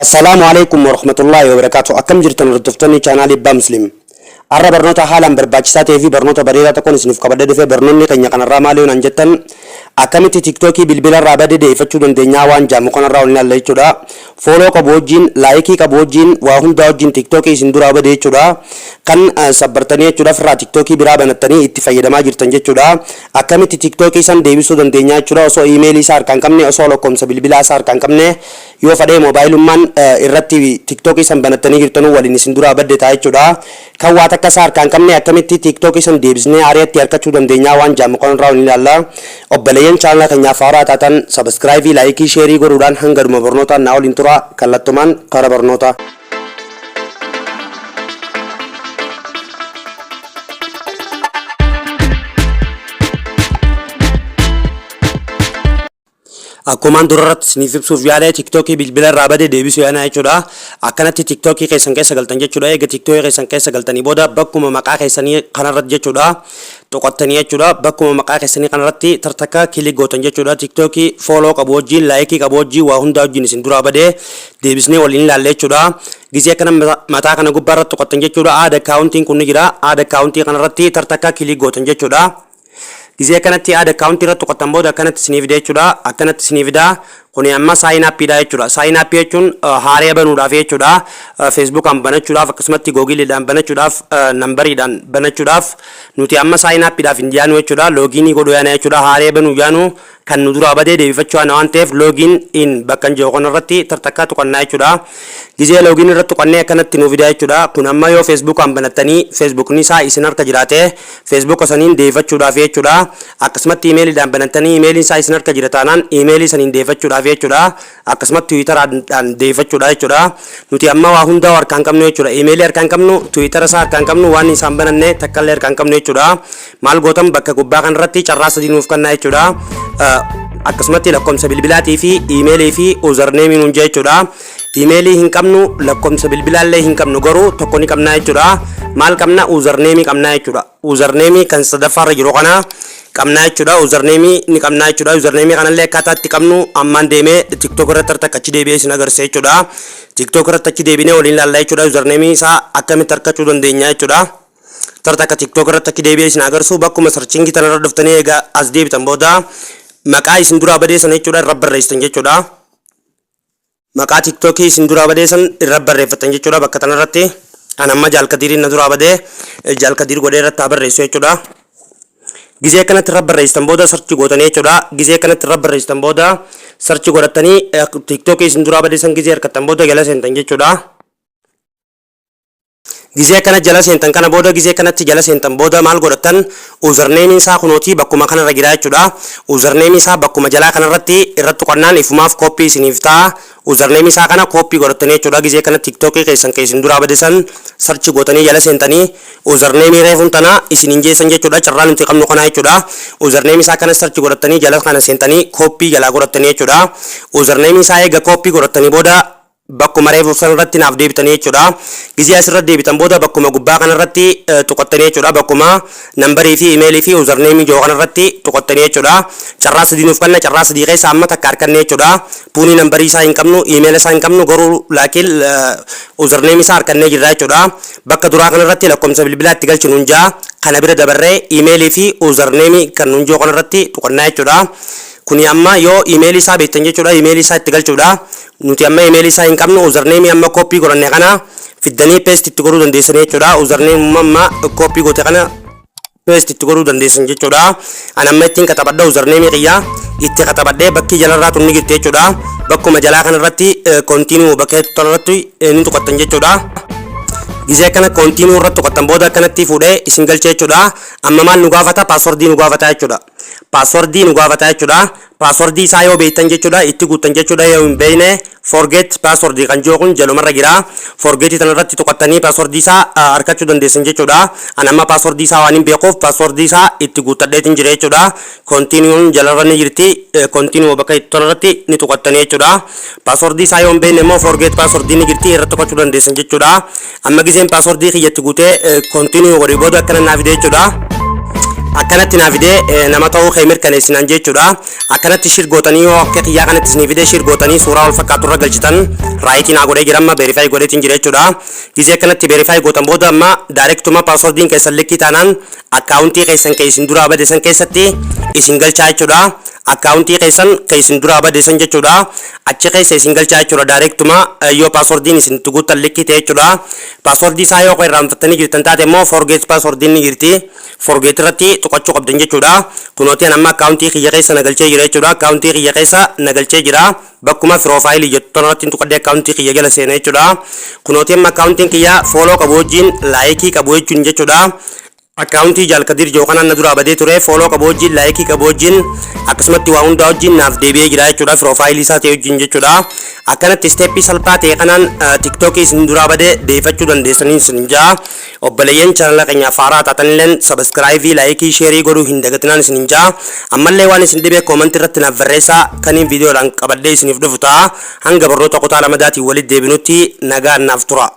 Assalamualaikum warahmatullahi wabarakatuh. Akkam jirtan hordoftoonni chaanaalii Abbaa Musliim. Arra barnoota haalaan barbaachisaa ta'ee fi barnoota bareedaa tokkoon isiniif qabadee dhufee barnoonni keenya kanarraa maali yoon jettan akkamitti tiktookii bilbilarraa badee deeffachuu dandeenyaa waan jaamu kanarraa ol ilaalla jechuudha. Fooloo qabu wajjin, laayikii qabu wajjin, waa hundaa wajjin tiktookii isin duraa badee jechuudha. Kan sabbartanii jechuudha firraa tiktookii biraa banattanii itti fayyadamaa jirtan jechuudha. Akkamitti tiktookii san deebisuu dandeenyaa jechuudha. Osoo iimeelii isaa harkaan qabne, osoo lakkoofsa bilbilaa isaa harkaan qabne, yoo fedhee moobaayilummaan irratti tiktookii san banattanii jirtanuu waliin isin duraa badde ta'a jechuudha. Kan waa takka isaa harkaan qabne akkamitti tiktookii san deebisnee ari'atti harkachuu dandeenyaa waan jaamu kanarraa ol ilaalla. Obboleeyyan chaanala keenyaaf haaraa taatan sabskraaybii, laayikii, sheerii godhuudhaan hanga dhuma barnootaan naa waliin tura kallattumaan karaa barnootaa. Akkumaan durarratti isiniif ibsuuf yaale tiktookii bilbilarraa badee deebisuu yaana jechuudha. Akkanatti tiktookii keessan keessa galtan jechuudha. Egaa tiktookii keessan keessa galtanii booda bakkuma maqaa keessanii kanarratti jechuudha toqottanii jechuudha. Bakkuma maqaa keessanii kanarratti tartakka kilik gootan jechuudha. Tiktookii fooloo qabu wajjin, laayikii qabu wajjin, waa hundaa wajjin isin duraa badee deebisnee waliin ilaalle jechuudha. Gizee kana mataa kana gubbaarratti toqotan jechuudha. Aada akkaawuntiin kun ni jira. Aada akkaawuntii kanarratti tartakka kilik gootan jechuudha. Gizee kanatti aada akkaawuntii irratti toqotan booda akkanatti isiniif fida jechuudha. Akkanatti isiniif fida. Kuni amma saayinii appiidha jechuudha. Saayinii appii jechuun haaree banuudhaaf jechuudha. Feesbuukaan banachuudhaaf akkasumatti googiliidhaan banachuudhaaf nambariidhaan banachuudhaaf nuti amma saayinii appiidhaaf hin jaanu jechuudha. Loogiinii godhuu yaana jechuudha. Haaree banuu jaanu kan nu duraa badee deebifachuu yaana waan ta'eef loogiin in bakka hin jiru kanarratti tartakkaa tuqannaa jechuudha. Gizee loogiin irratti tuqannee akkanatti nuuf fida jechuudha. Kun amma yoo feesbuukaan banattanii feesbuukni isaa isin harka jiraate feesbuuka saniin deebifachuudhaaf jechuudha. Akkasumatti iimeeliidhaan banattanii iimeeliin isaa isin harka jira taanaan iimeelii saniin deebifachuudhaaf jechuudha. Akkasumatti tiwiitaraadhaan deebifachuudha jechuudha. Nuti amma waa hundaa harkaan qabnu jechuudha. Iimeelii harkaan qabnu, tiwiitara isaa harkaan qabnu, waan isaan bananne takkallee harkaan qabnu jechuudha. Maal gootan bakka gubbaa kanarratti carraa sadii nuuf kennaa jechuudha. Akkasumatti lakkoofsa bilbilaatii fi iimeelii fi username nuun jechuudha. Iimeelii hin qabnu, lakkoofsa bilbilaallee hin qabnu, garuu tokko ni qabnaa jechuudha. Maal qabna? Username qabnaa jechuudha. Username kan sadaffaarra jiru kana qabnaa jechuudha. Username ni qabnaa jechuudha. Username kanallee akkaataa itti qabnu ammaan deemee tiktok irratti harka achi deebi'ee isin agarsiisa jechuudha. Tiktok irratti achi deebinee waliin ilaalla jechuudha. Username isaa akkamitti harkachuu dandeenya jechuudha. Tartakka tiktok irratti achi deebi'ee isin agarsiisu bakkuma sarchingii tanarra dhuftanii egaa as deebitan booda maqaa isin duraa badeessan jechuudha irra barreessitan jechuudha. Maqaa tiktookii isin duraa badeessan irra barreeffatan jechuudha bakka tanarratti. An amma jaalkadiiriin na duraa badee jaalkadiir godhee irratti barreessu jechuudha. Gizee kanatti irra barreessitan booda sarchi gootanii jechuudha. Gizee kanatti irra barreessitan booda sarchi godhatanii tiktookii isin duraa badeessan gizee harkattan booda jala seentan jechuudha. Gizee kana jala seentan kana booda gizee kanatti jala seentan booda maal godhatan username isaa kunooti bakkuma kanarra jira jechuudha. Username isaa bakkuma jalaa kanarratti irratti qonnaan ifumaaf koppii isiniif ta'a. Username isaa kana koppii godhatanii jechuudha. Gizee kana tiktokii keessan keessin duraa badeessan sarchi gootanii jala seentanii username reefuun tana isin injeessan jechuudha. Carraa nuti qabnu kana jechuudha. Username isaa kana sarchi godhatanii jala kana seentanii koppii jalaa godhatanii jechuudha. Username isaa eega koppii godhatanii booda bakkuma reefu sanarratti naaf deebitanii jechuudha. Gizee asirratti deebitan booda bakkuma gubbaa kanarratti tuqattanii jechuudha. Bakkuma nambarii fi iimeelii fi username joo kanarratti tuqattanii jechuudha. Carraa sadii nuuf kenna. Carraa sadii keessa amma takka harkanne jechuudha. Puunii nambarii isaa hin qabnu, iimeela isaa hin qabnu, garuu laakiin username isaa harkannee jirra jechuudha. Bakka duraa kanarratti lakkoofsa bilbilaa itti galchinu hin jaa. Kana bira dabarree iimeelii fi username kan nuun joo kanarratti tuqannaa jechuudha. Kuni amma yoo iimeelii isaa beektan jechuudha. Iimeelii isaa itti galchuudha. Nuti amma iimeelii isaa hin qabnu username amma koppii godhanne kana fiddanii paste itti godhuu dandeessan jechuudha. Username amma koppii goote kana paste itti godhuu dandeessan jechuudha. An amma ittiin katabadha username qiyyaa itti katabadhee bakki jalarraa tunni jirti jechuudha. Bakkuma jalaa kanarratti continue bakka kanarratti ni tuqattan jechuudha. Gizee kana continue irratti tuqattan booda akkanatti fuudhee isin galchee jechuudha. Amma maal nu gaafata? Passwordii nu gaafata jechuudha. Passwordii nu gaafata jechuudha. Passwordii isaa yoo beektan jechuudha itti guutan jechuudha. Yoo hin beekne forget password kan jiru kun jalumarra jira. Forget tanarratti tuqattanii passwordii isaa harkachuu dandeessan jechuudha. An amma passwordii isaa waan hin beekuuf passwordii isaa itti guuttadheetiin jira jechuudha. Continue jalarra ni jirti. Continue bakka tanarratti ni tuqattanii jechuudha. Passwordii isaa yoo hin beekne immoo forget passwordii ni jirti irratti tuqachuu dandeessan jechuudha. Amma gizeen passwordii kiyyatti guutee continue godhee booda akkana naaf fide jechuudha. akkanatti naa fidee nama ta'uu kee mirkaneessinaan jechuudha. Akkanatti shir gootanii yoo akka xiyyaa kanatti isinii fidee shir gootanii suuraa wal fakkaatu irra galchitan raayitii naa godhee jira amma verify godheetiin jira jechuudha. Gizee akkanatti verify gootan booda amma daayirektuma paaswordiin keessan likkii taanaan akkaawuntii keessan kan isin duraa badeessan keessatti isin galchaa jechuudha. Akkaawuntii keessan kan isin duraa badeessan jechuudha. Achi keessa isin galchaa jechuudha daayirektuma yoo paaswordiin isin tuguuttan likkii ta'e jechuudha. Paaswordii isaa yoo irraanfattanii jirtan taate immoo forget paaswordiin ni jirti. Forget irratti tuqachuu qabdan jechuudha. Kunootiin amma akkaawuntii kiyya keessa nagalchee jira jechuudha. Akkaawuntii kiyya keessa nagalchee jira. Bakkuma piroofaayilii jettu irratti tuqadhee akkaawuntii kiyya jala seenee jechuudha. Kunootiin amma akkaawuntiin kiyya fooloo qabu wajjin laayikii qabu jechuun jechuudha. Akkaawuntii Jaalkadir Jookanaan na duraa badee ture fooloo qabu wajjin laayikii qabu wajjin akkasumatti waa hundaa wajjin naaf deebi'ee jira jechuudha. Piroofaayilii isaa ta'e wajjin jechuudha. Akkanatti isteeppii salphaa ta'e kanaan tiktookii isin duraa badee deeffachuu dandeessanii isin jaa. Obboleeyyan chaanala keenyaaf haaraa taatanilleen sabiskiraayivii laayikii sheerii godhuu hin dagatinaan isin jaa. Ammallee waan isin dhibee koomantii irratti naaf barreessaa kaniin viidiyoodhaan qabadhee isiniif dhufu ta'a. Hanga barnoota kutaa lamadaatiin walitti deebinutti nagaan naaf tura.